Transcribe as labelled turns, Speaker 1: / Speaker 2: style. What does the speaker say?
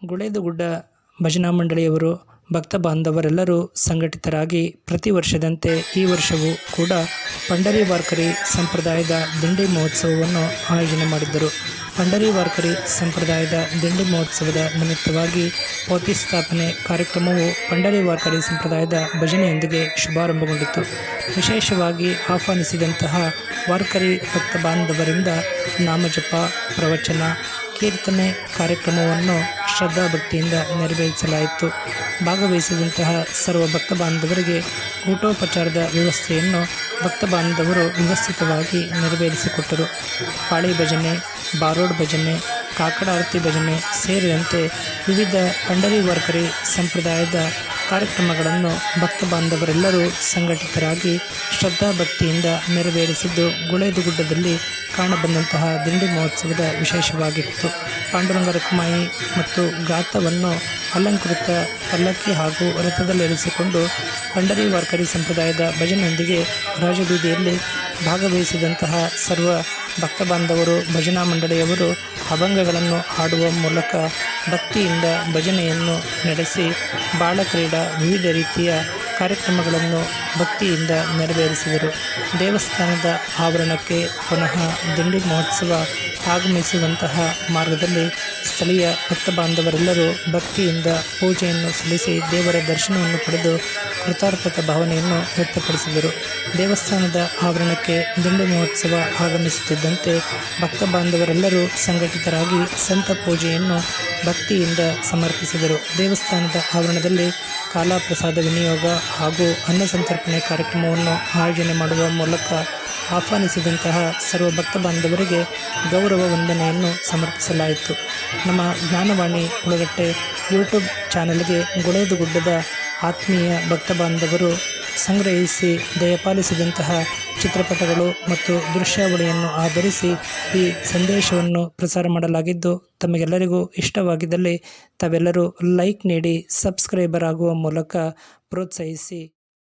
Speaker 1: ಗುಳೇದಗುಡ್ಡ ಭಜನಾ ಮಂಡಳಿಯವರು ಭಕ್ತ ಬಾಂಧವರೆಲ್ಲರೂ ಸಂಘಟಿತರಾಗಿ ಪ್ರತಿ ವರ್ಷದಂತೆ ಈ ವರ್ಷವೂ ಕೂಡ ಪಂಡರಿ ವಾರ್ಕರಿ ಸಂಪ್ರದಾಯದ ದಿಂಡಿ ಮಹೋತ್ಸವವನ್ನು ಆಯೋಜನೆ ಮಾಡಿದ್ದರು. ಪಂಡರಿ ವಾರ್ಕರಿ ಸಂಪ್ರದಾಯದ ದಿಂಡಿ ಮಹೋತ್ಸವದ ನಿಮಿತ್ತವಾಗಿ ಪೋತಿ ಸ್ಥಾಪನೆ ಕಾರ್ಯಕ್ರಮವು ಪಂಡರಿ ವಾರ್ಕರಿ ಸಂಪ್ರದಾಯದ ಭಜನೆಯೊಂದಿಗೆ ಶುಭಾರಂಭಗೊಂಡಿತು. ವಿಶೇಷವಾಗಿ ಆಹ್ವಾನಿಸಿದಂತಹ ವಾರ್ಕರಿ ಭಕ್ತ ಬಾಂಧವರಿಂದ ನಾಮಜಪ, ಪ್ರವಚನ, ಕೀರ್ತನೆ ಕಾರ್ಯಕ್ರಮವನ್ನು ಶ್ರದ್ಧಾಭಕ್ತಿಯಿಂದ ನೆರವೇರಿಸಲಾಯಿತು. ಭಾಗವಹಿಸಿದಂತಹ ಸರ್ವ ಭಕ್ತ ಬಾಂಧವರಿಗೆ ಊಟೋಪಚಾರದ ವ್ಯವಸ್ಥೆಯನ್ನು ಭಕ್ತ ಬಾಂಧವರು ವ್ಯವಸ್ಥಿತವಾಗಿ ನೆರವೇರಿಸಿಕೊಟ್ಟರು. ಪಾಳಿ ಭಜನೆ, ಬಾರೋಡ್ ಭಜನೆ, ಕಾಕಡ ಆರತಿ ಭಜನೆ ಸೇರಿದಂತೆ ವಿವಿಧ ಪಂಡರಿ ವಾರ್ಕರಿ ಸಂಪ್ರದಾಯದ ಕಾರ್ಯಕ್ರಮಗಳನ್ನು ಭಕ್ತ ಬಾಂಧವರೆಲ್ಲರೂ ಸಂಘಟಿತರಾಗಿ ಶ್ರದ್ಧಾಭಕ್ತಿಯಿಂದ ನೆರವೇರಿಸಿದ್ದು ಗುಳೇದಗುಡ್ಡದಲ್ಲಿ ಕಾಣಬಂದಂತಹ ದಿಂಡಿ ಮಹೋತ್ಸವದ ವಿಶೇಷವಾಗಿತ್ತು. ಪಾಂಡುರಂಗ ರುಕ್ಮಾಯಿ ಮತ್ತು ಗಾತವನ್ನು ಅಲಂಕೃತ ಪಲ್ಲಕ್ಕಿ ಹಾಗೂ ರಥದಲ್ಲಿರಿಸಿಕೊಂಡು ಪಂಡರಿ ವಾರ್ಕರಿ ಸಂಪ್ರದಾಯದ ಭಜನೆಯೊಂದಿಗೆ ರಾಜಬೀದಿಯಲ್ಲಿ ಭಾಗವಹಿಸಿದಂತಹ ಸರ್ವ ಭಕ್ತ ಬಾಂಧವರು, ಭಜನಾ ಮಂಡಳಿಯವರು ಅಭಂಗಗಳನ್ನು ಹಾಡುವ ಮೂಲಕ ಭಕ್ತಿಯಿಂದ ಭಜನೆಯನ್ನು ನಡೆಸಿ ಬಾಳಕ್ರೀಡಾ ವಿವಿಧ ರೀತಿಯ ಕಾರ್ಯಕ್ರಮಗಳನ್ನು ಭಕ್ತಿಯಿಂದ ನೆರವೇರಿಸಿದರು. ದೇವಸ್ಥಾನದ ಆವರಣಕ್ಕೆ ಪುನಃ ದಿಂಡಿ ಮಹೋತ್ಸವ ಆಗಮಿಸುವಂತಹ ಮಾರ್ಗದಲ್ಲಿ ಸ್ಥಳೀಯ ಭಕ್ತ ಬಾಂಧವರೆಲ್ಲರೂ ಭಕ್ತಿಯಿಂದ ಪೂಜೆಯನ್ನು ಸಲ್ಲಿಸಿ ದೇವರ ದರ್ಶನವನ್ನು ಪಡೆದು ಕೃತಾರ್ಥತಾ ಭಾವನೆಯನ್ನು ವ್ಯಕ್ತಪಡಿಸಿದರು. ದೇವಸ್ಥಾನದ ಆವರಣಕ್ಕೆ ದಿಂಡಿ ಮಹೋತ್ಸವ ಆಗಮಿಸುತ್ತಿದ್ದಂತೆ ಭಕ್ತ ಬಾಂಧವರೆಲ್ಲರೂ ಸಂಘಟಿತರಾಗಿ ಸಂತ ಪೂಜೆಯನ್ನು ಭಕ್ತಿಯಿಂದ ಸಮರ್ಪಿಸಿದರು. ದೇವಸ್ಥಾನದ ಆವರಣದಲ್ಲಿ ಕಾಲಪ್ರಸಾದ ವಿನಿಯೋಗ ಹಾಗೂ ಅನ್ನ ಸಂತರ್ಪಣೆ ಕಾರ್ಯಕ್ರಮವನ್ನು ಆಯೋಜನೆ ಮಾಡುವ ಮೂಲಕ ಆಹ್ವಾನಿಸಿದಂತಹ ಸರ್ವ ಭಕ್ತ ಬಾಂಧವರಿಗೆ ಗೌರವ ವಂದನೆಯನ್ನು ಸಮರ್ಪಿಸಲಾಯಿತು. ನಮ್ಮ ಜ್ಞಾನವಾಣಿ ಉಳಗಟ್ಟೆ ಯೂಟ್ಯೂಬ್ ಚಾನಲ್ಗೆ ಗುಳೇದಗುಡ್ಡದ ಆತ್ಮೀಯ ಭಕ್ತ ಬಾಂಧವರು ಸಂಗ್ರಹಿಸಿ ದಯಪಾಲಿಸಿದಂತಹ ಚಿತ್ರಪಟಗಳು ಮತ್ತು ದೃಶ್ಯಾವಳಿಯನ್ನು ಆಧರಿಸಿ ಈ ಸಂದೇಶವನ್ನು ಪ್ರಸಾರ ಮಾಡಲಾಗಿದ್ದು, ತಮಗೆಲ್ಲರಿಗೂ ಇಷ್ಟವಾಗಿದ್ದಲ್ಲಿ ತಾವೆಲ್ಲರೂ ಲೈಕ್ ನೀಡಿ ಸಬ್ಸ್ಕ್ರೈಬರ್ ಆಗುವ ಮೂಲಕ ಪ್ರೋತ್ಸಾಹಿಸಿ.